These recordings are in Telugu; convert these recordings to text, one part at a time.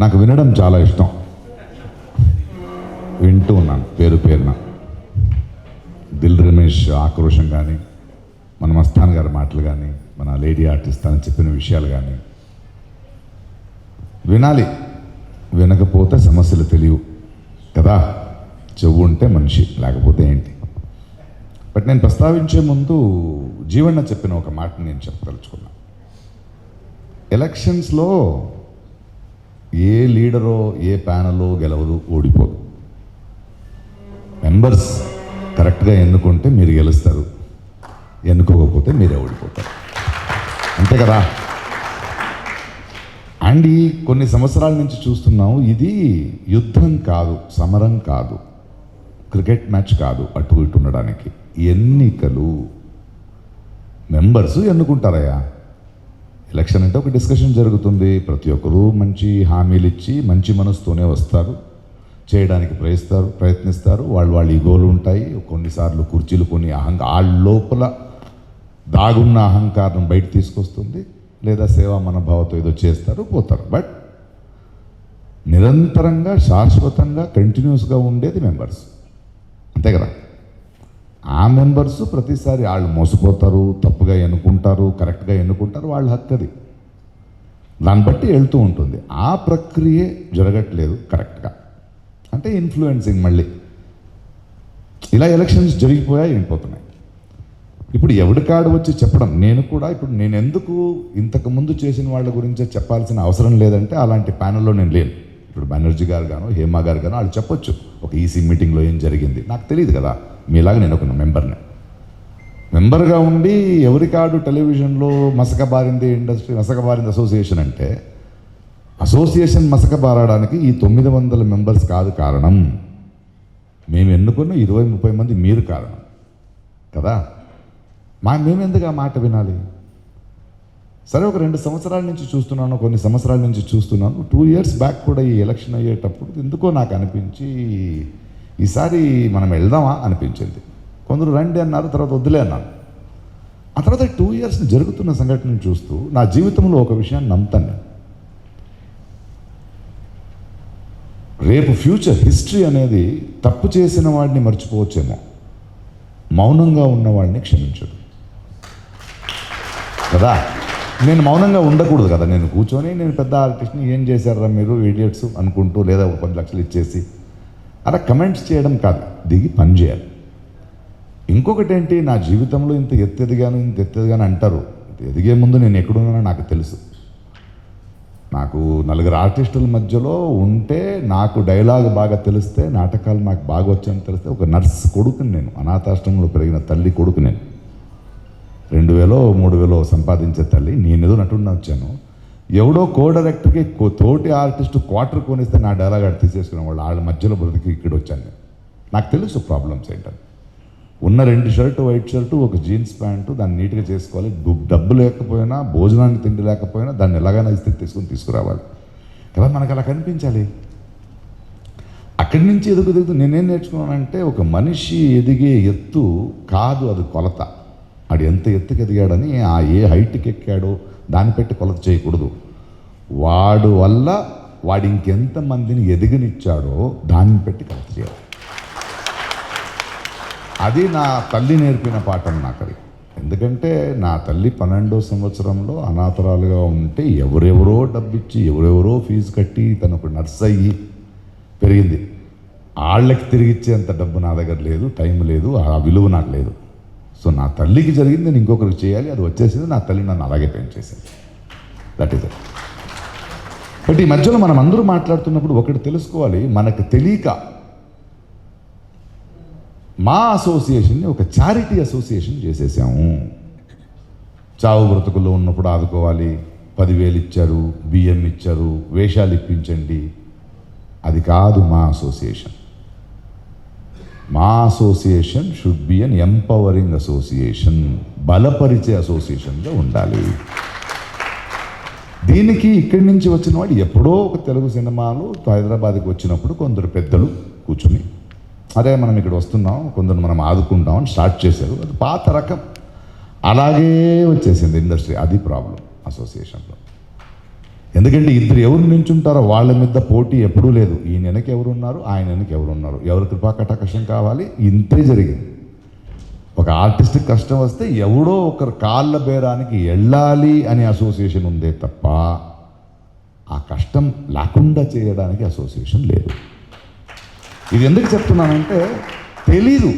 నాకు వినడం చాలా ఇష్టం, వింటూ ఉన్నాను పేరు పేరున. దిల్ రమేష్ ఆక్రోషం కానీ, మన మస్తాన్ గారి మాటలు కానీ, మన లేడీ ఆర్టిస్ట్ అని చెప్పిన విషయాలు కానీ వినాలి. వినకపోతే సమస్యలు తెలియవు కదా. చెవు ఉంటే మనిషి, లేకపోతే ఏంటి. బట్ నేను ప్రస్తావించే ముందు జీవన్న చెప్పిన ఒక మాటని నేను చెప్పదలుచుకున్నా. ఎలక్షన్స్లో ఏ లీడరో ఏ ప్యానలో గెలవదు, ఓడిపోదు. మెంబర్స్ కరెక్ట్గా ఎన్నుకుంటే మీరు గెలుస్తారు, ఎన్నుకోకపోతే మీరే ఓడిపోతారు, అంతే కదా. అండ్ ఈ కొన్ని సంవత్సరాల నుంచి చూస్తున్నాము, ఇది యుద్ధం కాదు, సమరం కాదు, క్రికెట్ మ్యాచ్ కాదు అటు ఇటు ఉండడానికి. ఎన్నికలు, మెంబర్స్ ఎన్నుకుంటారయ్యా. ఎలక్షన్ అంటే ఒక డిస్కషన్ జరుగుతుంది, ప్రతి ఒక్కరూ మంచి హామీలు ఇచ్చి మంచి మనసుతోనే వస్తారు, చేయడానికి ప్రయత్నిస్తారు. వాళ్ళ ఈగోలు ఉంటాయి, కొన్నిసార్లు కుర్చీలు కొన్ని వాళ్ళ లోపల దాగున్న అహంకారం బయట తీసుకొస్తుంది, లేదా సేవా మనోభావంతో ఏదో చేస్తారు, పోతారు. బట్ నిరంతరంగా శాశ్వతంగా కంటిన్యూస్గా ఉండేది మెంబర్స్, అంతే కదా. ఆ మెంబర్స్ ప్రతిసారి వాళ్ళు మోసపోతారు, తప్పుగా ఎన్నుకుంటారు, కరెక్ట్గా ఎన్నుకుంటారు, వాళ్ళ హక్కు అది. దాన్ని బట్టి వెళ్తూ ఉంటుంది. ఆ ప్రక్రియే జరగట్లేదు కరెక్ట్గా. అంటే ఇన్ఫ్లుయెన్సింగ్ మళ్ళీ ఇలా ఎలక్షన్స్ జరిగిపోయాయి, వెళ్ళిపోతున్నాయి. ఇప్పుడు ఎవడికాడు వచ్చి చెప్పడం, నేను కూడా ఇప్పుడు నేను ఎందుకు ఇంతకుముందు చేసిన వాళ్ళ గురించే చెప్పాల్సిన అవసరం లేదంటే అలాంటి ప్యానెల్లో నేను లేను. ఇప్పుడు బెనర్జీ గారు గాను, హేమా గారు గాను వాళ్ళు చెప్పొచ్చు ఒక ఈసీ మీటింగ్లో ఏం జరిగింది. నాకు తెలియదు కదా, మీలాగా నేను ఒక మెంబర్గా ఉండి ఎవరికాడు టెలివిజన్లో మసకబారింది ఇండస్ట్రీ, మసకబారింది అసోసియేషన్ అంటే అసోసియేషన్ మసకబారడానికి ఈ 900 మెంబర్స్ కాదు కారణం, మేము ఎన్నుకున్న 20-30 మంది మీరు కారణం కదా. మేము ఎందుకు ఆ మాట వినాలి? సరే, ఒక 2 సంవత్సరాల నుంచి చూస్తున్నాను, కొన్ని సంవత్సరాల నుంచి చూస్తున్నాను. 2 years బ్యాక్ కూడా ఈ ఎలక్షన్ అయ్యేటప్పుడు ఎందుకో నాకు అనిపించి ఈసారి మనం వెళ్దామా అనిపించింది. కొందరు రండి అన్నారు, తర్వాత వద్దులే అన్నాను. ఆ తర్వాత 2 years జరుగుతున్న సంఘటనను చూస్తూ నా జీవితంలో ఒక విషయాన్ని నమ్ముతాను నేను. రేపు ఫ్యూచర్ హిస్టరీ అనేది తప్పు చేసిన వాడిని మర్చిపోవచ్చేమో, మౌనంగా ఉన్నవాడిని క్షమించదు కదా. నేను మౌనంగా ఉండకూడదు కదా. నేను కూర్చొని నేను పెద్ద ఆర్టిస్ట్ని, ఏం చేశారా మీరు ఇడియట్స్ అనుకుంటూ, లేదా 10 లక్షలు ఇచ్చేసి అలా కమెంట్స్ చేయడం కాదు, దిగి పని చేయాలి. ఇంకొకటి ఏంటి, నా జీవితంలో ఇంత ఎత్తెదిగాను అంటారు. ఎదిగే ముందు నేను ఎక్కడున్నానో నాకు తెలుసు. నాకు 4 ఆర్టిస్టుల మధ్యలో ఉంటే, నాకు డైలాగ్ బాగా తెలిస్తే, నాటకాలు నాకు బాగా వచ్చని తెలిస్తే, ఒక నర్స్ కొడుకుని నేను, అనాథాశ్రమంలో పెరిగిన తల్లి కొడుకు నేను, 2000-3000 సంపాదించే తల్లి. నేనేదో నటుడిని వచ్చాను, ఎవడో డైరెక్టర్కి తోటి ఆర్టిస్టు క్వార్టర్ కొనిస్తే నా డైలాగ్ అటు తీసేసుకునే వాళ్ళు, వాళ్ళ మధ్యలో బ్రతికి ఇక్కడ వచ్చాను నేను. నాకు తెలుసు ప్రాబ్లమ్స్ ఏంటని. ఉన్న 2 షర్టు, వైట్ షర్టు, ఒక జీన్స్ ప్యాంటు, దాన్ని నీట్గా చేసుకోవాలి. డబ్బు లేకపోయినా, భోజనానికి తిండి లేకపోయినా దాన్ని ఎలాగైనా ఇస్తే తీసుకురావాలి కదా. మనకు అలా కనిపించాలి. అక్కడి నుంచి ఎదుగుతూ నేనేం నేర్చుకున్నానంటే, ఒక మనిషి ఎదిగే ఎత్తు కాదు అది కొలత. వాడు ఎంత ఎత్తుకు ఎదిగాడని ఆ ఏ హైట్కి ఎక్కాడో దాన్ని పెట్టి కొలత చేయకూడదు. వాడు వల్ల వాడు ఇంకెంతమందిని ఎదిగనిచ్చాడో దాన్ని పెట్టి కొలత చేయాలి. అది నా తల్లి నేర్పిన పాఠం నాకు అది. ఎందుకంటే నా తల్లి 12వ సంవత్సరంలో అనాథరాలుగా ఉంటే ఎవరెవరో డబ్బిచ్చి, ఎవరెవరో ఫీజు కట్టి తను ఒక నర్స్ అయ్యి పెరిగింది. వాళ్ళకి తిరిగిచ్చేంత డబ్బు నా దగ్గర లేదు, టైం లేదు, ఆ విలువ నాకు లేదు. సో నా తల్లికి జరిగింది నేను ఇంకొకరికి చేయాలి, అది వచ్చేసింది. నా తల్లి నన్ను అలాగే పెంచేసింది. That is it. బట్ ఈ మధ్యలో మనం అందరూ మాట్లాడుతున్నప్పుడు ఒకటి తెలుసుకోవాలి, మనకు తెలియక మా అసోసియేషన్ని ఒక చారిటీ అసోసియేషన్ చేసేసాము. చావు బ్రతుకుల్లో ఉన్నప్పుడు ఆదుకోవాలి, 10,000 ఇచ్చారు, బియ్యం ఇచ్చారు, వేషాలు ఇప్పించండి, అది కాదు మా అసోసియేషన్. మా association should be an empowering association, బలపరిచే అసోసియేషన్గా ఉండాలి. దీనికి ఇక్కడి నుంచి వచ్చిన వాడు ఎప్పుడో ఒక తెలుగు సినిమాలు హైదరాబాద్కి వచ్చినప్పుడు కొందరు పెద్దలు కూర్చుని, అరే మనం ఇక్కడ వస్తున్నాం, కొందరు మనం ఆదుకుంటాం అని స్టార్ట్ చేశారు. అది పాత రకం, అలాగే వచ్చేసింది ఇండస్ట్రీ. అది ప్రాబ్లం అసోసియేషన్లో. ఎందుకంటే ఇద్దరు ఎవరు నించుంటారో వాళ్ళ మీద పోటీ ఎప్పుడూ లేదు. ఈయన వెనక ఎవరు ఉన్నారు, ఆయన వెనక ఎవరు ఉన్నారు, ఎవరు కృపాకటాక్షం కావాలి, ఇంతే జరిగింది. ఒక ఆర్టిస్ట్కి కష్టం వస్తే ఎవడో ఒకరు కాళ్ళ బేరానికి వెళ్ళాలి అనే అసోసియేషన్ ఉందే తప్ప ఆ కష్టం లేకుండా చేయడానికి అసోసియేషన్ లేదు. ఇది ఎందుకు చెప్తున్నానంటే తెలీదు.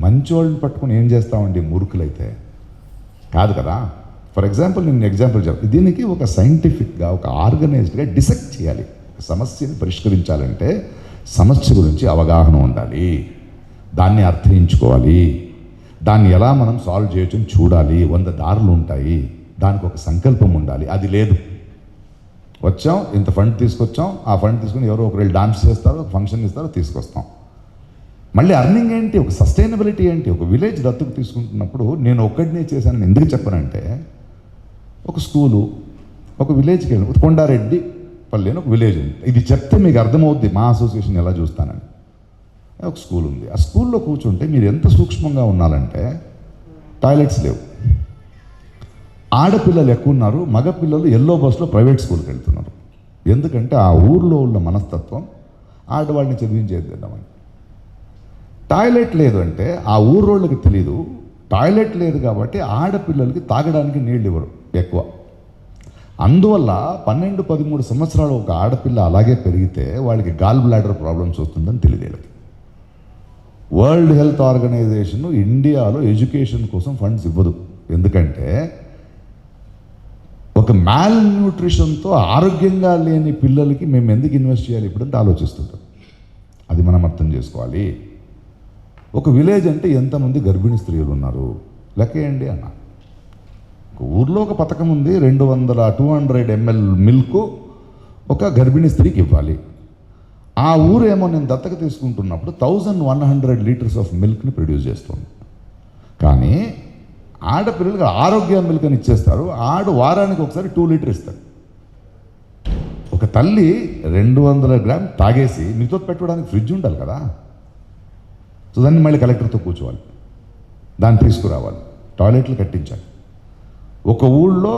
మంచోళ్ళని పట్టుకుని ఏం చేస్తామండి మూర్ఖులైతే, కాదు కదా. ఫర్ ఎగ్జాంపుల్ నేను ఎగ్జాంపుల్ చెప్తాను. దీనికి ఒక సైంటిఫిక్గా ఒక ఆర్గనైజ్డ్గా డిసెక్ట్ చేయాలి. సమస్యని పరిష్కరించాలంటే సమస్య గురించి అవగాహన ఉండాలి, దాన్ని అర్థించుకోవాలి, దాన్ని ఎలా మనం సాల్వ్ చేయొచ్చు చూడాలి. 100 దారులు ఉంటాయి, దానికి ఒక సంకల్పం ఉండాలి. అది లేదు. వచ్చాం, ఇంత ఫండ్ తీసుకొచ్చాం, ఆ ఫండ్ తీసుకుని ఎవరో ఒకరు డాన్స్ చేస్తారు, ఫంక్షన్ ఇస్తారు, తీసుకొస్తాం. మళ్ళీ అర్నింగ్ ఏంటి, ఒక సస్టైనబిలిటీ ఏంటి? ఒక విలేజ్ దత్తుకు తీసుకుంటున్నప్పుడు నేను ఒక్కడినే చేశానని ఎందుకు చెప్పనంటే, ఒక స్కూలు, ఒక విలేజ్కి వెళ్ళి కొండారెడ్డి పల్లి అని ఒక విలేజ్ ఉంది. ఇది చెప్తే మీకు అర్థమవుద్ది మా అసోసియేషన్ ఎలా చూస్తానని. ఒక స్కూల్ ఉంది. ఆ స్కూల్లో కూర్చుంటే మీరు ఎంత సూక్ష్మంగా ఉన్నారంటే టాయిలెట్స్ లేవు, ఆడపిల్లలు ఎక్కువ ఉన్నారు, మగపిల్లలు ఎల్లో బస్సులో ప్రైవేట్ స్కూల్కి వెళ్తున్నారు. ఎందుకంటే ఆ ఊర్లో ఉన్న మనస్తత్వం ఆడవాళ్ళని చదివించేద్దామని. టాయిలెట్ లేదు అంటే ఆ ఊరోళ్ళకి తెలీదు, టాయిలెట్ లేదు కాబట్టి ఆడపిల్లలకి తాగడానికి నీళ్ళు ఇవ్వరు ఎక్కువ. అందువల్ల 12-13 సంవత్సరాలు ఒక ఆడపిల్ల అలాగే పెరిగితే వాళ్ళకి గాల్ బ్లాడర్ ప్రాబ్లమ్స్ వస్తుందని తెలియదు. వరల్డ్ హెల్త్ ఆర్గనైజేషన్ ఇండియాలో ఎడ్యుకేషన్ కోసం ఫండ్స్ ఇవ్వదు. ఎందుకంటే ఒక మాల్ న్యూట్రిషన్తో ఆరోగ్యంగా లేని పిల్లలకి మేము ఎందుకు ఇన్వెస్ట్ చేయాలి ఇప్పుడంటే ఆలోచిస్తుంటాం. అది మనం అర్థం చేసుకోవాలి. ఒక విలేజ్ అంటే ఎంతమంది గర్భిణీ స్త్రీలు ఉన్నారు లెక్కేయండి అన్న. ఒక ఊర్లో ఒక పథకం ఉంది, 200 ml మిల్క్ ఒక గర్భిణీ స్త్రీకి ఇవ్వాలి. ఆ ఊరేమో నేను దత్తత తీసుకుంటున్నప్పుడు 1100 లీటర్స్ ఆఫ్ మిల్క్ని ప్రొడ్యూస్ చేస్తుంది. కానీ ఆడపిల్లలకు ఆరోగ్య మిల్క్ అని ఇచ్చేస్తారు, వారానికి ఒకసారి 2 లీటర్ ఇస్తారు. ఒక తల్లి 200 గ్రామ్ తాగేసి మీతో పెట్టుకోవడానికి ఫ్రిడ్జ్ ఉండాలి కదా. సో దాన్ని మళ్ళీ కలెక్టర్తో కూర్చోవాలి, దాన్ని తీసుకురావాలి, టాయిలెట్లు కట్టించాలి. ఒక ఊళ్ళో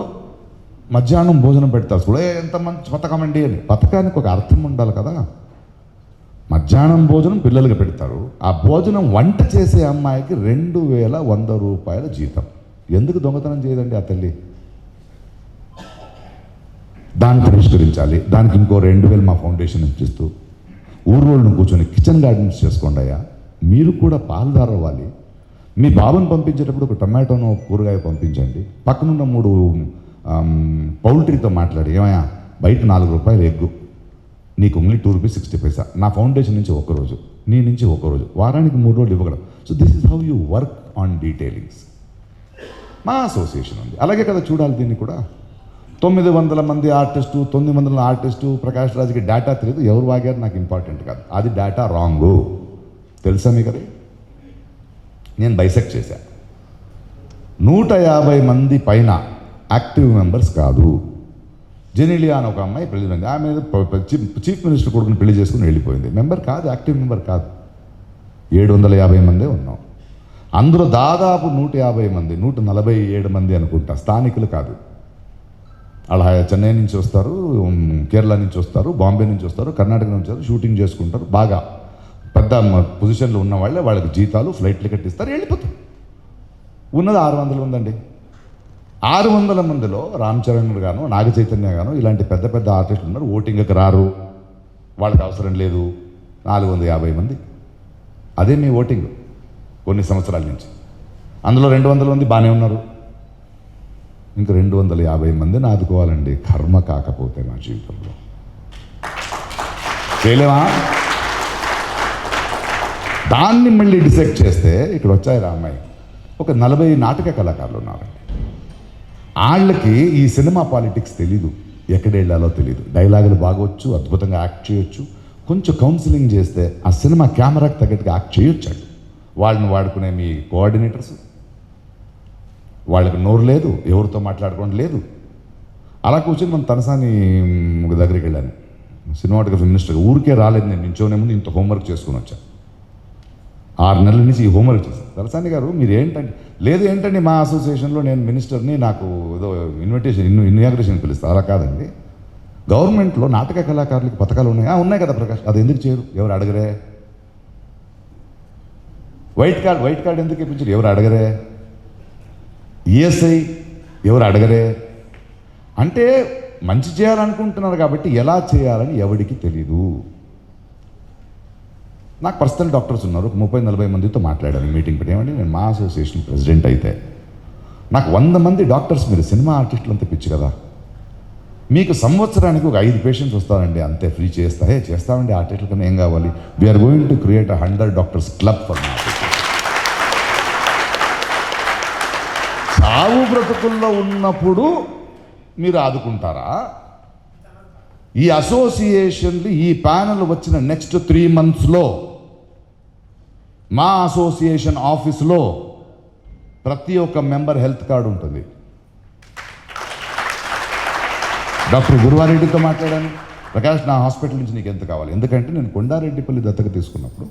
మధ్యాహ్నం భోజనం పెడతారు స్కూల్, ఎంత మంచి పథకం అండి అని. పథకానికి ఒక అర్థం ఉండాలి కదా. మధ్యాహ్నం భోజనం పిల్లలకి పెడతారు, ఆ భోజనం వంట చేసే అమ్మాయికి 2100 రూపాయల జీతం. ఎందుకు దొంగతనం చేయదండి ఆ తల్లి? దాన్ని పరిష్కరించాలి. దానికి ఇంకో 2000 మా ఫౌండేషన్ నుంచి ఇస్తూ ఊరోళ్ళను కూర్చొని కిచెన్ గార్డెన్స్ చేసుకోండి అయ్యా. మీరు కూడా పాలుదారు అవ్వాలి. మీ బాబుని పంపించేటప్పుడు ఒక టమాటోనో కూరగాయ పంపించండి. పక్కనున్న 3 పౌల్ట్రీతో మాట్లాడి, ఏమయ్యా బయట 4 రూపాయలు ఎగ్గు, నీకు ఓన్లీ ₹2.60. నా ఫౌండేషన్ నుంచి ఒకరోజు, నీ నుంచి ఒకరోజు, వారానికి 3 రోజులు ఇవ్వగలం. So this is how you work on detailings. మా అసోసియేషన్ ఉంది, అలాగే కదా చూడాలి. దీన్ని కూడా 900 మంది ఆర్టిస్టు, 900 ఆర్టిస్టు, ప్రకాష్ రాజ్కి డేటా తెలియదు, ఎవరు వాగారు నాకు ఇంపార్టెంట్ కాదు, అది డేటా రాంగు. తెలుసా మీకు? అది నేను బైసెక్ట్ చేశా. 150 మంది పైన యాక్టివ్ మెంబర్స్ కాదు. జెనీలియా అని ఒక అమ్మాయి పెళ్ళింది, ఆమె చీఫ్ మినిస్టర్ కొడుకుని పెళ్లి చేసుకుని వెళ్ళిపోయింది. మెంబర్ కాదు, యాక్టివ్ మెంబర్ కాదు. 750 మందే ఉన్నాం. అందులో దాదాపు 150 మంది, 147 మంది అనుకుంటా స్థానికులు కాదు. అలా చెన్నై నుంచి వస్తారు, కేరళ నుంచి వస్తారు, బాంబే నుంచి వస్తారు, కర్ణాటక నుంచి వస్తారు, షూటింగ్ చేసుకుంటారు. బాగా పెద్ద పొజిషన్లో ఉన్న వాళ్ళే, వాళ్ళకి జీతాలు, ఫ్లైట్ టికెట్ ఇస్తారు, వెళ్ళిపోతారు. ఉన్నది 600 మంది అండి. 600 మందిలో రామ్ చరణ్ గాను, నాగ చైతన్య గాను ఇలాంటి పెద్ద పెద్ద ఆర్టిస్టులు ఉన్నారు. ఓటింగ్కి రారు, వాళ్ళకి అవసరం లేదు. 450 మంది, అదే మీ ఓటింగ్ కొన్ని సంవత్సరాల నుంచి. అందులో 200 మంది బాగానే ఉన్నారు, ఇంక 250 మందిని ఆదుకోవాలండి. కర్మ కాకపోతే మా జీవితంలో చేయలేమా? దాన్ని మళ్ళీ డిసెక్ట్ చేస్తే ఇక్కడ వచ్చాయి అమ్మాయి ఒక 40 నాటక కళాకారులు ఉన్నారండి. వాళ్ళకి ఈ సినిమా పాలిటిక్స్ తెలీదు, ఎక్కడ వెళ్ళాలో తెలియదు. డైలాగులు బాగొచ్చు, అద్భుతంగా యాక్ట్ చేయొచ్చు. కొంచెం కౌన్సిలింగ్ చేస్తే ఆ సినిమా కెమెరాకి తగ్గట్టుగా యాక్ట్ చేయొచ్చాడు. వాళ్ళని వాడుకునే మీ కోఆర్డినేటర్స్, వాళ్ళకి నోరు లేదు, ఎవరితో మాట్లాడుకోవడం లేదు. అలా కూర్చొని మన తనసాని దగ్గరికి వెళ్ళాను, సినిమాటోగ్రఫీ మినిస్టర్. ఊరికే రాలేదు, నేను నించోనే ముందు ఇంత హోంవర్క్ చేసుకుని వచ్చాను. 6 నెలల నుంచి ఈ హోంవర్క్ చేశాను. తలసాని గారు మీరు ఏంటంటే, లేదు ఏంటండి మా అసోసియేషన్లో నేను మినిస్టర్ని, నాకు ఏదో ఇన్విటేషన్ ఇనాగ్రేషన్ పిలుస్తాను. అలా కాదండి, గవర్నమెంట్లో నాటక కళాకారులకు పథకాలు ఉన్నాయా? ఉన్నాయి కదా ప్రకాష్. అది ఎందుకు చేయరు? ఎవరు అడగరే? వైట్ కార్డ్ ఎందుకు ఇప్పించారు? ఎవరు అడగరే? ఈఎస్ఐ ఎవరు అడగరే? అంటే మంచి చేయాలనుకుంటున్నారు కాబట్టి ఎలా చేయాలని ఎవరికి తెలీదు. నాకు పర్సనల్ డాక్టర్స్ ఉన్నారు, ఒక 30-40 మందితో మాట్లాడాను మీటింగ్ పెట్టి. ఏమంటే నేను మా అసోసియేషన్ ప్రెసిడెంట్ అయితే నాకు 100 మంది డాక్టర్స్, మీరు సినిమా ఆర్టిస్టులు అంతా పిచ్చి కదా, మీకు సంవత్సరానికి ఒక 5 పేషెంట్స్ వస్తారండి, అంతే ఫ్రీ చేస్తామండి ఆర్టిస్టుల కన్నా ఏం కావాలి. We are going to create 100 doctors club for మా. చావు బ్రతుకుల్లో ఉన్నప్పుడు మీరు ఆదుకుంటారా? ఈ అసోసియేషన్లు, ఈ ప్యానల్ వచ్చిన నెక్స్ట్ 3 monthsలో మా అసోసియేషన్ ఆఫీసులో ప్రతి ఒక్క మెంబర్ హెల్త్ కార్డు ఉంటుంది. డాక్టర్ గురువారెడ్డితో మాట్లాడాను, ప్రకాష్ నా హాస్పిటల్ నుంచి నీకు ఎంత కావాలి? ఎందుకంటే నేను కొండారెడ్డిపల్లి దత్తత తీసుకున్నప్పుడు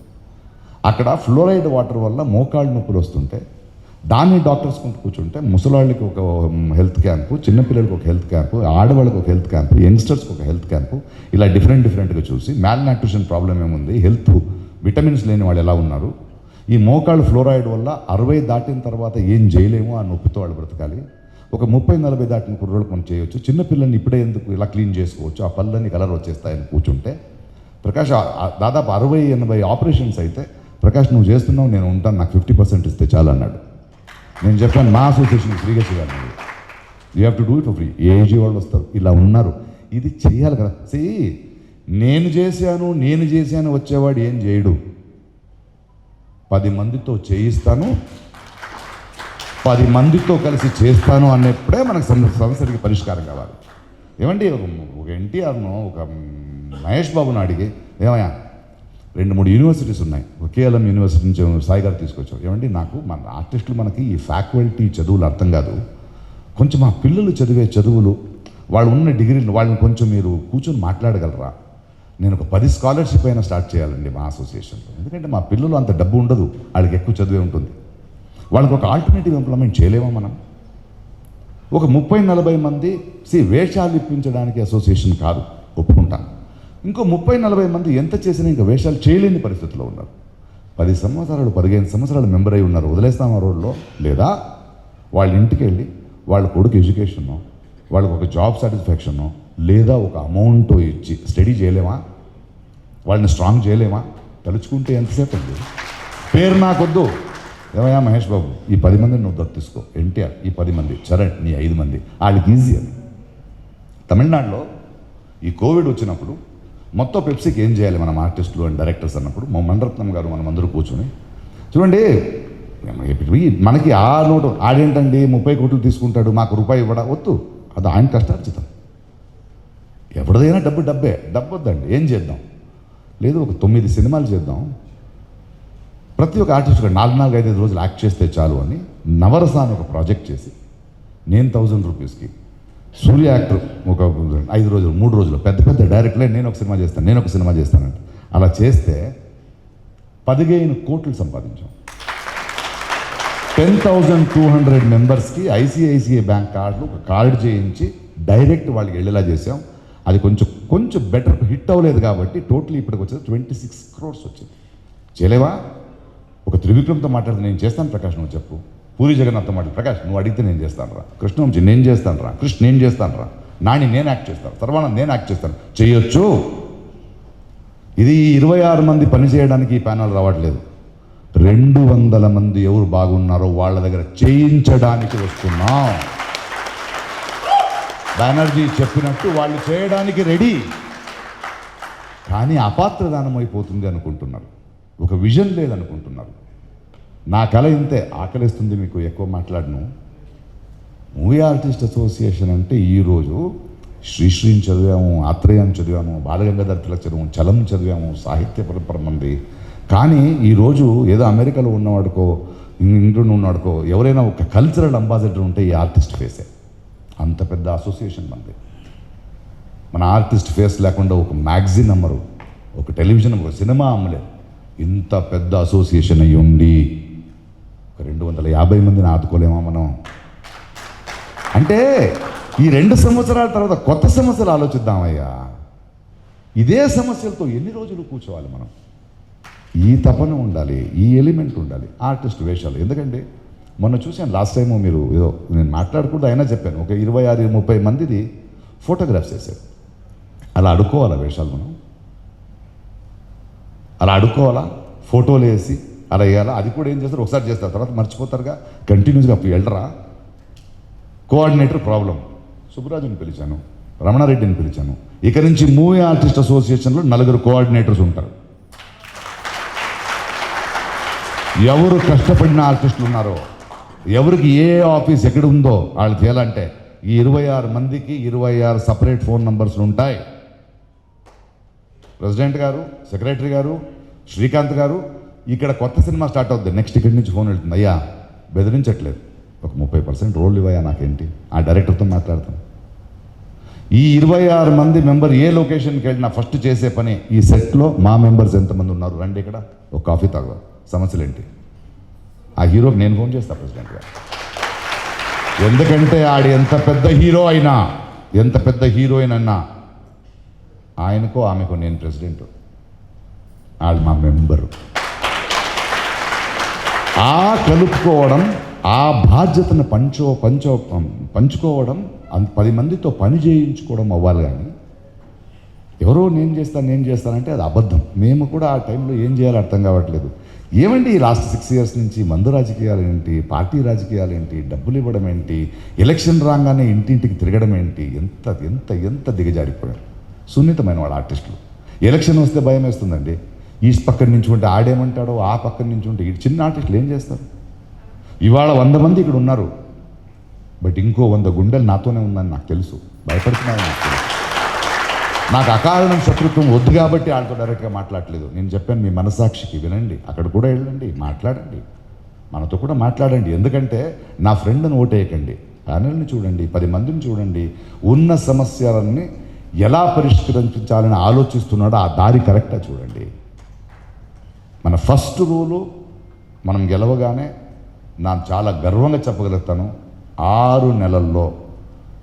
అక్కడ ఫ్లోరైడ్ వాటర్ వల్ల మోకాళ్ళు నొప్పులు వస్తుంటే దాన్ని డాక్టర్స్ కొంత కూర్చుంటే ముసలాళ్ళకి ఒక హెల్త్ క్యాంపు, చిన్నపిల్లలకి ఒక హెల్త్ క్యాంపు, ఆడవాళ్ళకి ఒక హెల్త్ క్యాంపు, యంగ్స్టర్స్కి ఒక హెల్త్ క్యాంపు, ఇలా డిఫరెంట్గా చూసి మ్యాల్ న్యూట్రిషన్ ప్రాబ్లం ఏముంది, హెల్త్ విటమిన్స్ లేని వాళ్ళు ఎలా ఉన్నారు, ఈ మోకాళ్ళు ఫ్లోరైడ్ వల్ల 60 దాటిన తర్వాత ఏం చేయలేము, ఆ నొప్పితో వాళ్ళు బ్రతకాలి, ఒక 30-40 దాటిన కుర్రోళ్ళకి మనం చేయొచ్చు, చిన్నపిల్లల్ని ఇప్పుడే ఎందుకు ఇలా క్లీన్ చేసుకోవచ్చు, ఆ పళ్ళని కలర్ వచ్చేస్తాయని కూర్చుంటే ప్రకాష్ దాదాపు 60-80 ఆపరేషన్స్ అయితే, ప్రకాష్ నువ్వు చేస్తున్నావు, నేను ఉంటాను, నాకు 50% ఇస్తే చాలు అన్నాడు. నేను చెప్పాను మా అసోసియేషన్ ఫ్రీగా చేయాలి, you have to do it for free. AG వాళ్ళు వస్తారు, ఇలా ఉన్నారు, ఇది చేయాలి కదా. నేను చేశాను వచ్చేవాడు ఏం చేయడు. 10 మందితో చేయిస్తాను, 10 మందితో కలిసి చేస్తాను అన్నప్పుడే మనకు సమస్యకి పరిష్కారం కావాలి. ఏమండి, ఒక ఎన్టీఆర్ను, ఒక మహేష్ బాబును అడిగి, ఏమయ్యా 2-3 యూనివర్సిటీస్ ఉన్నాయి, ఒక కేఎల్ఎం యూనివర్సిటీ నుంచి సాయి గారు తీసుకొచ్చాం, ఏమండి నాకు మన ఆర్టిస్టులు మనకి ఈ ఫ్యాకల్టీ చదువులు అర్థం కాదు, కొంచెం మా పిల్లలు చదివే చదువులు, వాళ్ళు ఉన్న డిగ్రీలు వాళ్ళని కొంచెం మీరు కూర్చొని మాట్లాడగలరా? నేను ఒక 10 స్కాలర్షిప్ అయినా స్టార్ట్ చేయాలండి మా అసోసియేషన్లో, ఎందుకంటే మా పిల్లలు అంత డబ్బు ఉండదు, వాళ్ళకి ఎక్కువ చదివే ఉంటుంది, వాళ్ళకి ఒక ఆల్టర్నేటివ్ ఇంప్లిమెంట్ చేయలేమా మనం? ఒక 30-40 మంది వేషాలు ఇప్పించడానికి అసోసియేషన్ కాదు, ఒప్పుకుంటాను. ఇంకో 30-40 మంది ఎంత చేసినా ఇంకా వేషాలు చేయలేని పరిస్థితిలో ఉన్నారు. 10 సంవత్సరాలు 15 సంవత్సరాలు మెంబర్ అయి ఉన్నారు, వదిలేస్తాం ఆ రోడ్లో. లేదా వాళ్ళ ఇంటికి వెళ్ళి వాళ్ళ కొడుకు ఎడ్యుకేషను, వాళ్ళకి ఒక జాబ్ సాటిస్ఫాక్షను, లేదా ఒక అమౌంట్ ఇచ్చి స్టడీ చేయలేమా? వాళ్ళని స్ట్రాంగ్ చేయలేమా? తలుచుకుంటే ఎంతసేపు అండి. పేరు నాకొద్దు, ఏమయ్యా మహేష్ బాబు ఈ 10 మందిని నువ్వు దత్తు తీసుకో, ఎన్టీఆర్ ఈ 10 మంది, చరణ్ నీ 5 మంది, వాళ్ళకి ఈజీ అని. తమిళనాడులో ఈ కోవిడ్ వచ్చినప్పుడు మొత్తం పెప్సీకి ఏం చేయాలి మనం ఆర్టిస్టులు అండ్ డైరెక్టర్స్ అన్నప్పుడు మా మణిరత్నం గారు మనం అందరూ కూర్చొని, చూడండి మనకి ఆ నోటు ఆడేంటండి 30 కోట్లు తీసుకుంటాడు, మాకు రూపాయి ఇవ్వడా? వద్దు, అది ఆయన కష్టార్జితం. ఎవరిదైనా డబ్బే వద్దండి, ఏం చేద్దాం? లేదు ఒక 9 సినిమాలు చేద్దాం, ప్రతి ఒక్క ఆర్టిస్ట్ 4-5 రోజులు యాక్ట్ చేస్తే చాలు అని నవరస అని ఒక ప్రాజెక్ట్ చేసి నేను 1000 రూపీస్కి, సూర్య యాక్టర్ ఒక 5 రోజులు 3 రోజులు, పెద్ద డైరెక్టర్లే నేను ఒక సినిమా చేస్తానంటే అలా చేస్తే 15 కోట్లు సంపాదించాం. 10,200 మెంబర్స్కి ఐసిఐసిఐ బ్యాంక్ కార్డులు ఒక కార్డు చేయించి డైరెక్ట్ వాళ్ళకి వెళ్ళేలా చేసాం. అది కొంచెం బెటర్ హిట్ అవ్వలేదు కాబట్టి టోటల్ ఇప్పటికి వచ్చేది 26 crores వచ్చింది. చేయలేవా? ఒక త్రివిక్రమ్తో మాట్లాడితే నేను చేస్తాను ప్రకాష్, నువ్వు చెప్పు. పూరి జగన్నాథ్తో మాట్లాడు, ప్రకాష్ నువ్వు అడిగితే నేను చేస్తాను రా, కృష్ణవంశీ నేను చేస్తాను రా, కృష్ణ నేను చేస్తాను రా, నాని నేను యాక్ట్ చేస్తాను, సర్వానంద్ నేను యాక్ట్ చేస్తాను, చేయొచ్చు. ఇది 26 మంది పని చేయడానికి ఈ ప్యానల్ రావట్లేదు, 200 మంది ఎవరు బాగున్నారో వాళ్ళ దగ్గర చేయించడానికి వస్తున్నాం. బెనర్జీ చెప్పినట్టు వాళ్ళు చేయడానికి రెడీ, కానీ అపాత్రదానం అయిపోతుంది అనుకుంటున్నారు, ఒక విజన్ లేదనుకుంటున్నారు. నా కళ ఇంతే, ఆకలిస్తుంది మీకు ఎక్కువ మాట్లాడను. మూవీ ఆర్టిస్ట్ అసోసియేషన్ అంటే ఈరోజు శ్రీశ్రీని చదివాము, ఆత్రేయాన్ని చదివాము, బాలగంగాధర్ తిలక్ చదివాము, చలం చదివాము, సాహిత్య పరంపర మంది. కానీ ఈరోజు ఏదో అమెరికాలో ఉన్నవాడికో ఇంగ్లాండ్ ఉన్నవాడికో ఎవరైనా ఒక కల్చరల్ అంబాసిడర్ ఉంటే ఈ ఆర్టిస్ట్ ఫేసే. అంత పెద్ద అసోసియేషన్ మంది. మన ఆర్టిస్ట్ ఫేస్ లేకుండా ఒక మ్యాగజైన్ అమ్మరు, ఒక టెలివిజన్, ఒక సినిమా అమ్మలేదు. ఇంత పెద్ద అసోసియేషన్ అయ్యి ఉండి ఒక 250 మందిని ఆదుకోలేమా మనం? అంటే ఈ 2 సంవత్సరాల తర్వాత కొత్త సమస్యలు ఆలోచిద్దామయ్యా. ఇదే సమస్యలతో ఎన్ని రోజులు కూర్చోవాలి మనం? ఈ తపన ఉండాలి, ఈ ఎలిమెంట్ ఉండాలి. ఆర్టిస్ట్ వేషాలు ఎందుకంటే మొన్న చూశాను లాస్ట్ టైము, మీరు ఏదో నేను మాట్లాడకూడదు అయినా చెప్పాను, ఒక 26-30 మందిది ఫోటోగ్రాఫ్స్ వేశారు. అలా అడుక్కోవాలా వేషాలు మనం? అలా అడుక్కోవాలా? ఫోటోలు వేసి అలా వేయాలా? అది కూడా ఏం చేస్తారు, ఒకసారి చేస్తారు తర్వాత మర్చిపోతారుగా, కంటిన్యూస్గా అప్పుడు వెళ్ళరా. Coordinator problem. సుబ్బరాజుని పిలిచాను, రమణారెడ్డిని పిలిచాను. ఇక నుంచి మూవీ ఆర్టిస్ట్ అసోసియేషన్లో 4 కోఆర్డినేటర్స్ ఉంటారు. ఎవరు కష్టపడిన ఆర్టిస్టులు ఉన్నారో, ఎవరికి ఏ ఆఫీస్ ఎక్కడ ఉందో వాళ్ళు చేయాలంటే ఈ 26 మందికి 26 సపరేట్ ఫోన్ నంబర్స్లు ఉంటాయి. ప్రెసిడెంట్ గారు, సెక్రటరీ గారు, శ్రీకాంత్ గారు, ఇక్కడ కొత్త సినిమా స్టార్ట్ అవుతుంది, నెక్స్ట్ ఇక్కడి నుంచి ఫోన్ వెళ్తుంది. అయ్యా బెదిరించట్లేదు, ఒక 30% రోల్ ఇవ్వయా నాకేంటి, ఆ డైరెక్టర్తో మాట్లాడతాను. ఈ 26 మంది మెంబర్ ఏ లొకేషన్కి వెళ్ళినా ఫస్ట్ చేసే పని, ఈ సెట్లో మా మెంబర్స్ ఎంతమంది ఉన్నారు రండి, ఇక్కడ ఒక కాఫీ తాగుదాం, సమస్యలు ఏంటి. ఆ హీరోకి నేను ఫోన్ చేస్తా ప్రెసిడెంట్ గారు. ఎందుకంటే ఆడు ఎంత పెద్ద హీరో అయినా, ఎంత పెద్ద హీరోయిన్ అన్నా, ఆయనకో ఆమెకో నేను ప్రెసిడెంట్, వాళ్ళు మా మెంబరు. ఆ కలుపుకోవడం, ఆ బాధ్యతను పంచుకోవడం, 10 మందితో పని చేయించుకోవడం అవ్వాలి. కానీ ఎవరో నేను చేస్తానంటే అది అబద్ధం. మేము కూడా ఆ టైంలో ఏం చేయాలో అర్థం కావట్లేదు. ఏమండి ఈ లాస్ట్ 6 years నుంచి మందు రాజకీయాలు ఏంటి, పార్టీ రాజకీయాలు ఏంటి, డబ్బులు ఇవ్వడం ఏంటి, ఎలక్షన్ రాగానే ఇంటింటికి తిరగడం ఏంటి, ఎంత ఎంత ఎంత దిగజారిపోయారు సున్నితమైన వాళ్ళ ఆర్టిస్టులు. ఎలక్షన్ వస్తే భయం వేస్తుందండి. ఈ పక్కన నుంచి ఉంటే ఆడేమంటాడో, ఆ పక్కన నుంచి ఉంటే ఈ చిన్న ఆర్టిస్టులు ఏం చేస్తారు? ఇవాళ 100 మంది ఇక్కడ ఉన్నారు, బట్ ఇంకో 100 గుండెలు నాతోనే ఉందని నాకు తెలుసు, భయపడుతున్నాను నాకు తెలుసు. నాకు అకారణం శత్రుత్వం వద్దు కాబట్టి వాళ్ళతో డైరెక్ట్గా మాట్లాడలేదు. నేను చెప్పాను, మీ మనసాక్షికి వినండి, అక్కడ కూడా వెళ్ళండి, మాట్లాడండి, మనతో కూడా మాట్లాడండి. ఎందుకంటే నా ఫ్రెండ్ని ఓటేయకండి, ప్యానెల్ని చూడండి, 10 మందిని చూడండి, ఉన్న సమస్యలన్నీ ఎలా పరిష్కరించాలని ఆలోచిస్తున్నాడో ఆ దారి కరెక్ట్గా చూడండి. మన ఫస్ట్ రూలు, మనం గెలవగానే నేను చాలా గర్వంగా చెప్పగలుగుతాను, 6 నెలల్లో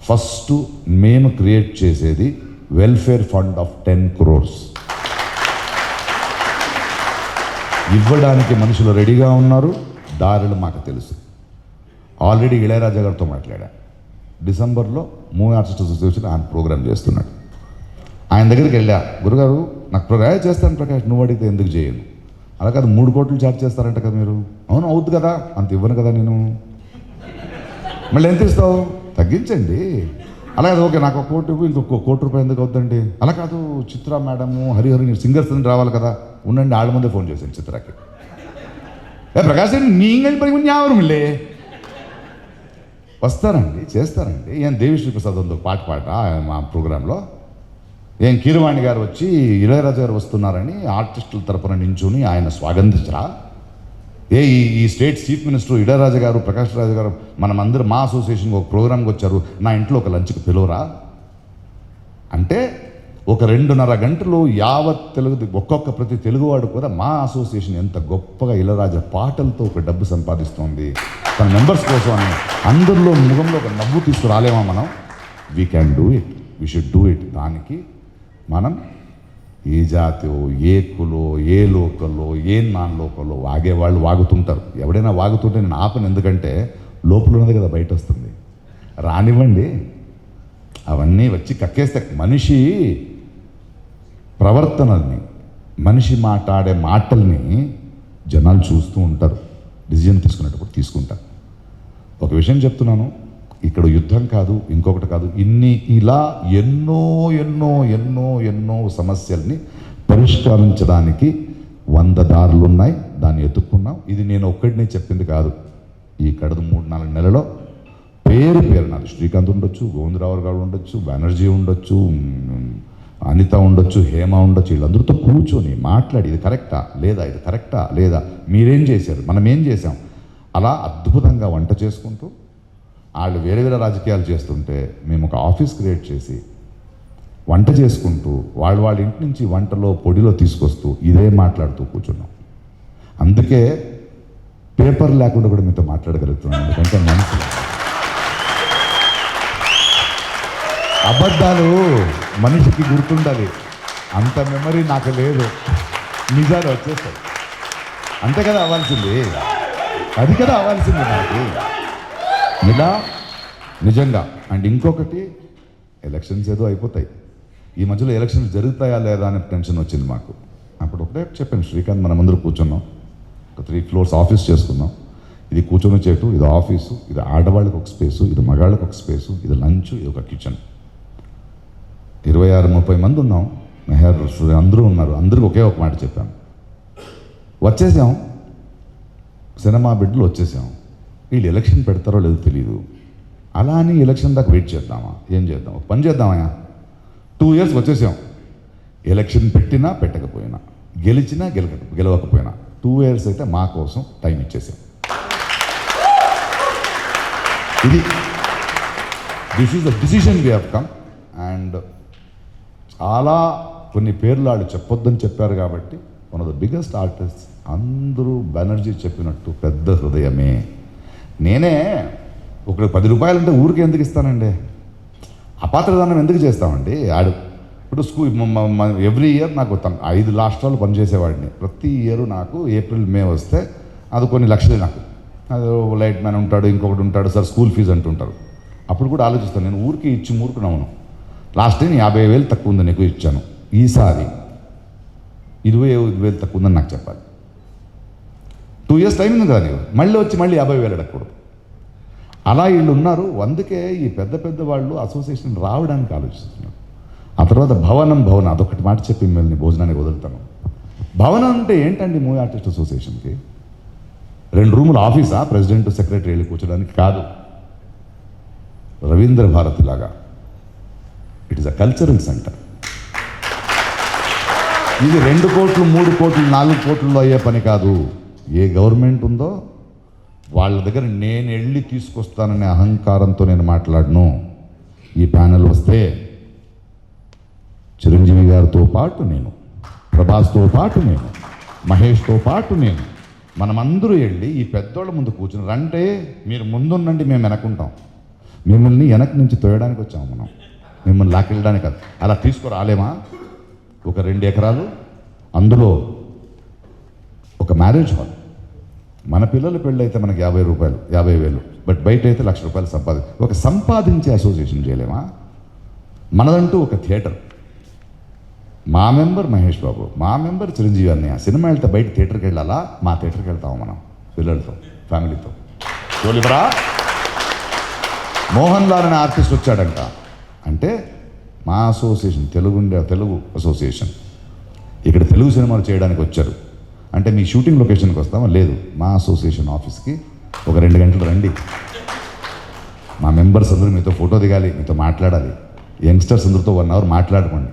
ఫస్ట్ మేము క్రియేట్ చేసేది వెల్ఫేర్ ఫండ్ ఆఫ్ 10 crores ఇవ్వడానికి మనుషులు రెడీగా ఉన్నారు. దారులు మాకు తెలుసు. ఆల్రెడీ ఇళయరాజా గారితో మాట్లాడా. డిసెంబర్లో మూవీ ఆర్టిస్ట్ అసోసియేషన్ ఆయన ప్రోగ్రామ్ చేస్తున్నాడు. ఆయన దగ్గరికి వెళ్ళా, గురుగారు నాకు ప్రోగ్రామ్ చేస్తాను ప్రకాష్, నువ్వు అడిగితే ఎందుకు చేయను. అలా కాదు 3 కోట్లు ఛార్జ్ చేస్తారంట కదా మీరు. అవును అవుద్ది కదా, అంత ఇవ్వను కదా నేను. మళ్ళీ ఎంత ఇస్తావు, తగ్గించండి. అలాగే ఓకే నాకు 1 కోటి ఇంకొక 1 కోటి రూపాయలు ఎందుకు అవుతుందండి. అలా కాదు, చిత్ర మేడము, హరిహరి సింగర్స్ అని రావాలి కదా, ఉండండి. ఆళ్ళ ముందే ఫోన్ చేశాను చిత్రకి. ప్రకాష్ నీంగని పని ஞாபகமில்லே వస్తారండి, చేస్తారండి. ఏం దేవిశ్రీ ప్రసాద్ ఉంది పాట మా ప్రోగ్రాంలో. ఏం కీరవాణి గారు వచ్చి ఇళయరాజా గారు వస్తున్నారని ఆర్టిస్టుల తరపున నించుని ఆయన స్వాగతించరా. ఈ స్టేట్ చీఫ్ మినిస్టర్ ఇళయరాజా గారు, ప్రకాష్ రాజు గారు, మనమందరూ మా అసోసియేషన్కి ఒక ప్రోగ్రామ్కి వచ్చారు, నా ఇంట్లో ఒక లంచ్కి పిలువరా అంటే ఒక 2.5 గంటలు యావత్ ఒక్కొక్క ప్రతి తెలుగువాడు కూడా మా అసోసియేషన్ ఎంత గొప్పగా ఇళయరాజా పాటలతో ఒక డబ్బు సంపాదిస్తోంది తన మెంబర్స్ కోసం అని అందరిలో ముఖంలో ఒక నవ్వు తీసుకురాలేమా మనం? We can do it, we should do it. దానికి మనం ఏ జాతో, ఏ కులో, ఏ లోకల్లో, ఏ నాన్ లోకల్లో వాగేవాళ్ళు వాగుతుంటారు. ఎవడైనా వాగుతుంటే నేను ఆపను, ఎందుకంటే లోపల ఉన్నది కదా బయట వస్తుంది. రానివ్వండి, అవన్నీ వచ్చి కక్కేస్తే మనిషి ప్రవర్తనల్ని, మనిషి మాట్లాడే మాటల్ని జనాలు చూస్తూ ఉంటారు, డిసిజన్ తీసుకునేటప్పుడు తీసుకుంటారు. ఒక విషయం చెప్తున్నాను, ఇక్కడ యుద్ధం కాదు, ఇంకొకటి కాదు, ఇలా ఎన్నో ఎన్నో ఎన్నో ఎన్నో సమస్యల్ని పరిష్కరించడానికి 100 దారులు ఉన్నాయి. దాన్ని ఎత్తుక్కున్నాం. ఇది నేను ఒక్కడినే చెప్పింది కాదు. ఈ కడద 3-4 నెలలో పేరు నాది శ్రీకాంత్ ఉండొచ్చు, గోవిందరావు గారు ఉండొచ్చు, బెనర్జీ ఉండొచ్చు, అనిత ఉండొచ్చు, హేమ ఉండొచ్చు, వీళ్ళందరితో కూర్చొని మాట్లాడి ఇది కరెక్టా లేదా, ఇది కరెక్టా లేదా, మీరేం చేశారు, మనం ఏం చేసాం, అలా అద్భుతంగా వంట చేసుకుంటూ, వాళ్ళు వేరే వేరే రాజకీయాలు చేస్తుంటే మేము ఒక ఆఫీస్ క్రియేట్ చేసి వంట చేసుకుంటూ వాళ్ళ ఇంటి నుంచి వంటలో పొడిలో తీసుకొస్తూ ఇదే మాట్లాడుతూ కూర్చున్నాం. అందుకే పేపర్ లేకుండా కూడా మీతో మాట్లాడగలుగుతున్నాను, ఎందుకంటే మనసు అబద్ధాలు మనిషికి గుర్తుండాలి, అంత మెమరీ నాకు లేదు, నిజాలు వచ్చేస్తాయి. అంతే కదా అవ్వాల్సింది, అది కదా అవ్వాల్సింది నాకు ఇలా నిజంగా. అండ్ ఇంకొకటి, ఎలక్షన్స్ ఏదో అయిపోతాయి, ఈ మధ్యలో ఎలక్షన్స్ జరుగుతాయా లేదా అనే టెన్షన్ వచ్చింది మాకు. అప్పుడు ఒకటే చెప్పాను, శ్రీకాంత్ మనం అందరూ కూర్చున్నాం, ఒక 3 floors ఆఫీస్ చేసుకున్నాం, ఇది కూర్చొని చేటు, ఇది ఆఫీసు, ఇది ఆడవాళ్ళకి ఒక స్పేసు, ఇది మగాళ్ళకి ఒక స్పేసు, ఇది లంచ్, ఇది ఒక కిచెన్. 26-30 మంది ఉన్నాం, మెహర్ అందరూ ఉన్నారు, అందరికీ ఒకే ఒక మాట చెప్పాను, వచ్చేసాం, సినిమా బిడ్డలు వచ్చేసాం, వీళ్ళు ఎలక్షన్ పెడతారో లేదో తెలియదు, అలా అని ఎలక్షన్ దాకా వెయిట్ చేద్దామా, ఏం చేద్దాం, ఒక పని చేద్దామా, 2 years వచ్చేసాం, ఎలక్షన్ పెట్టినా పెట్టకపోయినా, గెలిచినా గెలవకపోయినా 2 years అయితే మా కోసం టైం ఇచ్చేసాం. This is the decision we have come. And చాలా కొన్ని పేర్లు వాళ్ళు చెప్పొద్దని చెప్పారు కాబట్టి one of the biggest artist, అందరూ బెనర్జీ చెప్పినట్టు పెద్ద హృదయమే. నేనే ఒక 10 రూపాయలు అంటే ఊరికి ఎందుకు ఇస్తానండి, అపాత్రదానం ఎందుకు చేస్తామండి. ఇప్పుడు స్కూల్ ఎవ్రీ ఇయర్ నాకు 5 రాష్ట్రాలు పనిచేసేవాడిని, ప్రతి ఇయర్ నాకు April May వస్తే అది కొన్ని లక్షలు, నాకు అది లైట్ మ్యాన్ ఉంటాడు, ఇంకొకటి ఉంటాడు, సార్ స్కూల్ ఫీజు అంటుంటారు. అప్పుడు కూడా ఆలోచిస్తాను, నేను ఊరికి ఇచ్చి మూరుకున్నాను, లాస్ట్ టైం 50,000 తక్కువ ఉంది నీకు ఇచ్చాను, ఈసారి 25,000 తక్కువ ఉందని నాకు చెప్పాలి. 2 years టైం ఉంది కదా నీకు, మళ్ళీ వచ్చి మళ్ళీ 50,000 అడగకూడదు. అలా వీళ్ళు ఉన్నారు. అందుకే ఈ పెద్ద పెద్ద వాళ్ళు అసోసియేషన్ రావడానికి ఆలోచిస్తున్నారు. ఆ తర్వాత భవనం అదొకటి మాట చెప్పి మిమ్మల్ని భోజనానికి వదులుతాను. భవనం అంటే ఏంటండి మూవీ ఆర్టిస్ట్ అసోసియేషన్కి? 2 రూముల ఆఫీసా ప్రెసిడెంట్ సెక్రటరీ వెళ్ళి కూర్చోడానికి? కాదు, రవీంద్ర భారతి లాగా it is a cultural centre. ఇది 2 కోట్లు 3 కోట్లు 4 కోట్లలో అయ్యే పని కాదు. ఏ గవర్నమెంట్ ఉందో వాళ్ళ దగ్గర నేను వెళ్ళి తీసుకొస్తాననే అహంకారంతో నేను మాట్లాడను. ఈ ప్యానెల్ వస్తే చిరంజీవి గారితో పాటు నేను, ప్రభాస్తో పాటు నేను, మహేష్తో పాటు నేను, మనమందరూ వెళ్ళి ఈ పెద్దోళ్ళ ముందు కూర్చుని రంటే మీరు ముందుండండి, మేము వెనకుంటాం. మిమ్మల్ని వెనక నుంచి తోయడానికి వచ్చాము మనం, మిమ్మల్ని లాకెళ్ళడానికి కాదు. అలా తీసుకురాలేమా? ఒక 2 ఎకరాలు, అందులో ఒక మ్యారేజ్ హాల్, మన పిల్లల పెళ్ళి అయితే మనకి 50,000, బట్ బయట అయితే ₹1,00,000 ఒక సంపాదించే అసోసియేషన్ చేయలేమా? మనదంటూ ఒక థియేటర్, మా మెంబర్ మహేష్ బాబు, మా మెంబర్ చిరంజీవి అన్నయ్య, సినిమా వెళ్తే బయట థియేటర్కి వెళ్ళాలా? మా థియేటర్కి వెళ్తాము మనం పిల్లలతో, ఫ్యామిలీతో. చూలిబరా మోహన్ లాల్ అనే ఆర్టిస్ట్ వచ్చాడంట అంటే మా అసోసియేషన్, తెలుగు అసోసియేషన్ ఇక్కడ తెలుగు సినిమాలు చేయడానికి వచ్చారు అంటే మీ షూటింగ్ లొకేషన్కి వస్తామా? లేదు, మా అసోసియేషన్ ఆఫీస్కి ఒక 2 గంటలు రండి, మా మెంబర్స్ అందరూ మీతో ఫోటో దిగాలి, మీతో మాట్లాడాలి, యంగ్స్టర్స్ అందరితో 1 hour మాట్లాడుకోండి,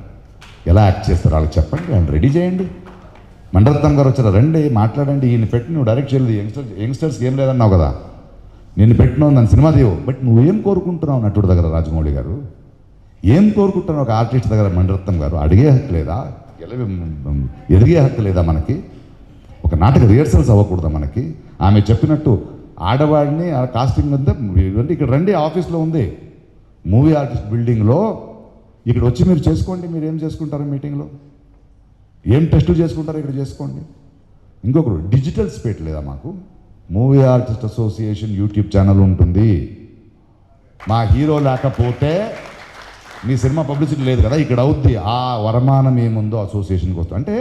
ఎలా యాక్ట్ చేస్తారు వాళ్ళకి చెప్పండి, అండ్ రెడీ చేయండి. మణిరత్నం గారు వచ్చారా, రండి మాట్లాడండి, ఈయన పెట్టి నువ్వు డైరెక్ట్ చేయలేదు, యంగ్స్టర్స్కి ఏం లేదన్నావు కదా, నేను పెట్టినావు నన్ను సినిమా తీయవు, బట్ నువ్వేం కోరుకుంటున్నావు నటుడి దగ్గర రాజమౌళి గారు, ఏం కోరుకుంటున్నావు ఒక ఆర్టిస్ట్ దగ్గర మణిరత్నం గారు? అడిగే హక్కు లేదా? ఎదిగే హక్కు లేదా మనకి? ఒక నాటక రిహర్సల్స్ అవ్వకూడదా మనకి? ఆమె చెప్పినట్టు ఆడవాడిని కాస్టింగ్ అంతా ఇక్కడ రండి, ఆఫీస్లో ఉంది మూవీ ఆర్టిస్ట్ బిల్డింగ్లో, ఇక్కడ వచ్చి మీరు చేసుకోండి, మీరు ఏం చేసుకుంటారు మీటింగ్లో, ఏం టెస్టులు చేసుకుంటారో ఇక్కడ చేసుకోండి. ఇంకొకరు డిజిటల్ స్పేట్ లేదా మాకు? Movie artist association YouTube channel ఉంటుంది. మా హీరో లేకపోతే మీ సినిమా పబ్లిసిటీ లేదు కదా, ఇక్కడ అవుద్ది. ఆ వరమానం ఏముందో అసోసియేషన్కి వస్తుంది అంటే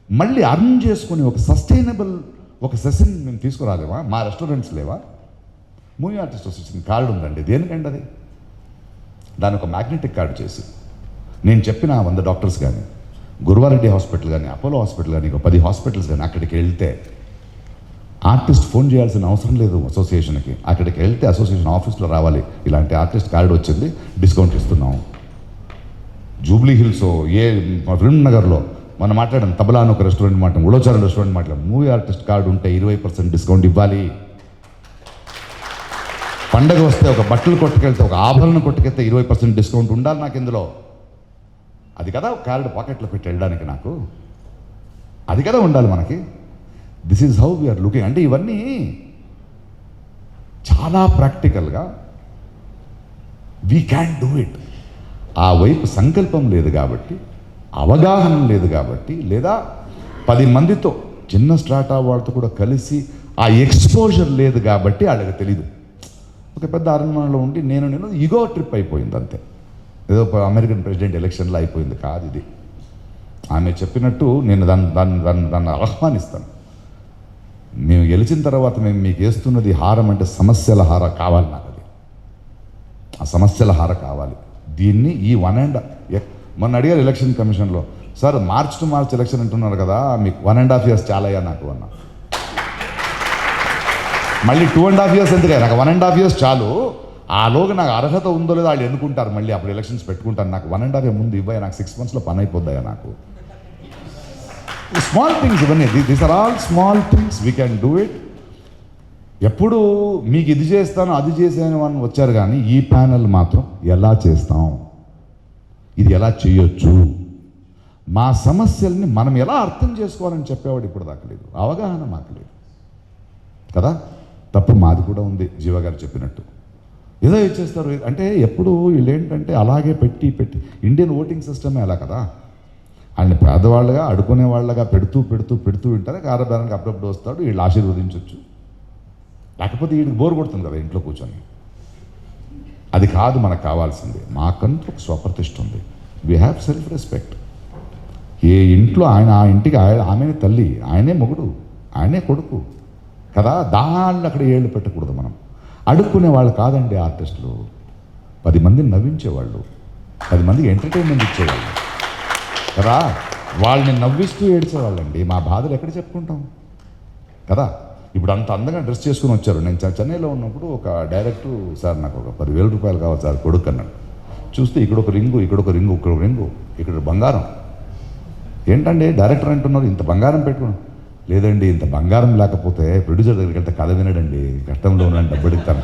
మళ్ళీ అర్న్ చేసుకుని ఒక సస్టైనబుల్ ఒక సెషన్ మేము తీసుకురాలేమా? మా రెస్టారెంట్స్ లేవా? మూవీ ఆర్టిస్ట్ అసోసియేషన్ కార్డు ఉందండి, దేనికండి అది? దాని ఒక మ్యాగ్నెటిక్ కార్డు చేసి నేను చెప్పిన 100 డాక్టర్స్ కానీ, గురువారెడ్డి హాస్పిటల్ కానీ, అపోలో హాస్పిటల్ కానీ, 10 హాస్పిటల్స్ కానీ అక్కడికి వెళ్తే ఆర్టిస్ట్ ఫోన్ చేయాల్సిన అవసరం లేదు అసోసియేషన్కి. అక్కడికి వెళ్తే అసోసియేషన్ ఆఫీస్లో రావాలి, ఇలాంటి ఆర్టిస్ట్ కార్డు వచ్చింది, డిస్కౌంట్ ఇస్తున్నాం. జూబ్లీ హిల్స్ ఫిల్మ్ నగర్లో మనం మాట్లాడాం, తబలా అని ఒక రెస్టారెంట్ మాట్లాడాం, ఉడోచారం రెస్టారెంట్ మాట్లాడాం, మూవీ ఆర్టిస్ట్ కార్డు ఉంటే 20% డిస్కౌంట్ ఇవ్వాలి. పండగ వస్తే ఒక బట్టలు కొట్టుకెళ్తే, ఒక ఆభరణ కొట్టుకెళ్తే 20% డిస్కౌంట్ ఉండాలి నాకు ఇందులో. అది కదా కార్డు పాకెట్లో పెట్టి వెళ్ళడానికి నాకు, అది కదా ఉండాలి మనకి. This is how we are looking. అంటే ఇవన్నీ చాలా ప్రాక్టికల్గా వీ క్యాన్ డూ ఇట్. ఆ వైపు సంకల్పం లేదు కాబట్టి, అవగాహన లేదు కాబట్టి, లేదా 10 మందితో చిన్న స్ట్రాటా వాళ్ళతో కూడా కలిసి ఆ ఎక్స్పోజర్ లేదు కాబట్టి వాళ్ళకి తెలీదు. ఒక పెద్ద అరణ్యంలో ఉండి నేను ఈగో ట్రిప్ అయిపోయింది అంతే. ఏదో అమెరికన్ ప్రెసిడెంట్ ఎలక్షన్లో అయిపోయింది కాదు ఇది. ఆమె చెప్పినట్టు నేను దాన్ని ఆహ్వానిస్తాను. మేము గెలిచిన తర్వాత మేము మీకు వేస్తున్నది హారం అంటే సమస్యల హార కావాలి. నాకు అది ఆ సమస్యల హార కావాలి. దీన్ని ఈ మొన్న అడిగారు ఎలక్షన్ కమిషన్లో, sir March to March election అంటున్నారు కదా, మీకు 1.5 years చాలయ్యా నాకు అన్నా. మళ్ళీ 2.5 years ఎందుకు, నాకు 1.5 years చాలు. ఆలోగా నాకు అర్హత ఉందో లేదో వాళ్ళు ఎన్నుకుంటారు, మళ్ళీ అప్పుడు ఎలక్షన్స్ పెట్టుకుంటారు. నాకు 1.5 years ముందు ఇవ్వయా, నాకు 6 monthsలో పని అయిపోద్దాయా నాకు. స్మాల్ థింగ్స్ ఇవన్నీ, these are all small things, we can do it. ఎప్పుడు మీకు ఇది చేస్తాను అది చేసాను అని వచ్చారు, కానీ ఈ ప్యానెల్ మాత్రం ఎలా చేస్తాం, ఇది ఎలా చేయొచ్చు, మా సమస్యల్ని మనం ఎలా అర్థం చేసుకోవాలని చెప్పేవాడు ఇప్పుడు దాకా లేదు. అవగాహన మాకు లేదు కదా. తప్పు మాది కూడా ఉంది. జీవ గారు చెప్పినట్టు ఏదో ఇచ్చేస్తారు అంటే ఎప్పుడు వీళ్ళు ఏంటంటే అలాగే పెట్టి ఇండియన్ ఓటింగ్ సిస్టమే అలా కదా. ఆయన పేదవాళ్ళగా అడుకునే వాళ్ళగా పెడుతూ వింటారు. కారబేరానికి అప్పుడప్పుడు వస్తాడు, వీళ్ళు ఆశీర్వదించవచ్చు. లేకపోతే వీడికి బోర్ కొడుతుంది కదా ఇంట్లో కూర్చొని. అది కాదు మనకు కావాల్సింది. మాకంటూ ఒక స్వప్రతిష్ఠ ఉంది. We have self respect. ఏ ఇంట్లో ఆ ఇంటికి ఆమెనే తల్లి, ఆయనే మొగుడు, ఆయనే కొడుకు కదా. దాళ్ళు అక్కడ ఏళ్ళు పెట్టకూడదు. మనం అడుక్కునే వాళ్ళు కాదండి ఆర్టిస్టులు. 10 మందిని నవ్వించేవాళ్ళు, 10 మందికి ఎంటర్టైన్మెంట్ ఇచ్చేవాళ్ళు కదా. వాళ్ళని నవ్విస్తూ ఏడ్చేవాళ్ళండి. మా బాధలు ఎక్కడ చెప్పుకుంటాం కదా. ఇప్పుడు అంత అందంగా డ్రెస్ చేసుకుని వచ్చారు. నేను చెన్నైలో ఉన్నప్పుడు ఒక డైరెక్టర్, సార్ నాకు ఒక 10,000 రూపాయలు కావాలి సార్ కొడుకు అన్నాడు. చూస్తే ఇక్కడ ఒక రింగు, ఇక్కడ బంగారం. ఏంటండి డైరెక్టర్ అంటున్నారు ఇంత బంగారం పెట్టుకున్నాను. లేదండి, ఇంత బంగారం లేకపోతే ప్రొడ్యూసర్ దగ్గరికి వెళ్తే కథ వినడండి, కష్టంలో ఉన్నాను, డబ్బు అడుగుతాను.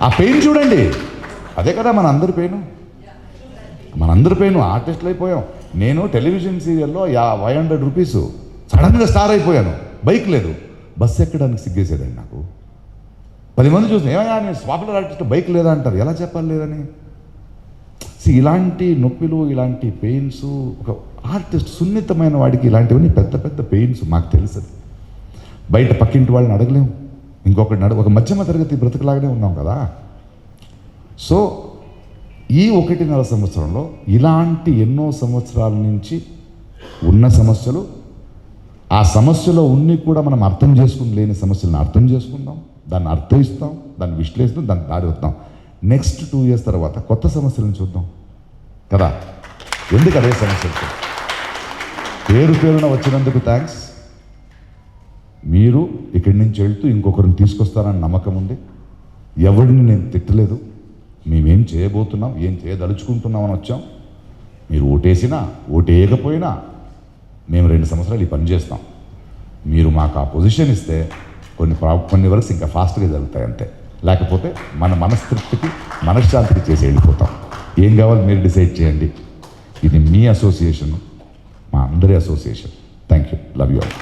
ఆ పెయిన్ చూడండి. అదే కదా మన అందరి పెయిన్. ఆర్టిస్టులు అయిపోయాం. నేను టెలివిజన్ సీరియల్లో 500 రూపీస్ సడన్గా స్టార్ అయిపోయాను. బైక్ లేదు, బస్సు ఎక్కడానికి సిగ్గేసేదండి నాకు. 10 మంది చూసి ఏమైనా నేను పాపులర్ ఆర్టిస్ట్ బైక్ లేదా అంటారు. ఎలా చెప్పాలి లేదని. ఇలాంటి నొప్పిలు, ఇలాంటి పెయిన్స్, ఒక ఆర్టిస్ట్ సున్నితమైన వాడికి ఇలాంటివన్నీ పెద్ద పెయిన్స్. మాకు తెలుసు. బయట పక్కింటి వాళ్ళని అడగలేము, ఇంకొకటి ఒక మధ్యమ తరగతి బ్రతుకులాగానే ఉన్నాం కదా. సో ఈ 1.5 సంవత్సరంలో ఇలాంటి ఎన్నో సంవత్సరాల నుంచి ఉన్న సమస్యలు, ఆ సమస్యలో ఉన్ని కూడా మనం అర్థం చేసుకుని లేని సమస్యలను అర్థం చేసుకుందాం, దాన్ని అర్థయిస్తాం, దాన్ని విశ్లేషిస్తాం, దాన్ని దారి వస్తాం. నెక్స్ట్ 2 years తర్వాత కొత్త సమస్యలను చూద్దాం కదా. ఎందుకు అదే సమస్యలు పేరున వచ్చినందుకు థ్యాంక్స్. మీరు ఇక్కడి నుంచి వెళ్తూ ఇంకొకరిని తీసుకొస్తారని నమ్మకం ఉంది. ఎవరిని నేను తిట్టలేదు. మేమేం చేయబోతున్నాం, ఏం చేయదలుచుకుంటున్నామని వచ్చాం. మీరు ఓటేసినా ఓటేయకపోయినా మేము 2 సంవత్సరాలు ఈ పని చేస్తాం. మీరు మాకు ఆ పొజిషన్ ఇస్తే కొన్ని వరకు ఇంకా ఫాస్ట్గా జరుగుతాయి అంతే. లేకపోతే మన మనస్తృప్తికి మనశ్శాంతికి చేసి వెళ్ళిపోతాం. ఏం కావాలి మీరు డిసైడ్ చేయండి. ఇది మీ అసోసియేషన్, మా అందరి association. Thank you. Love you all.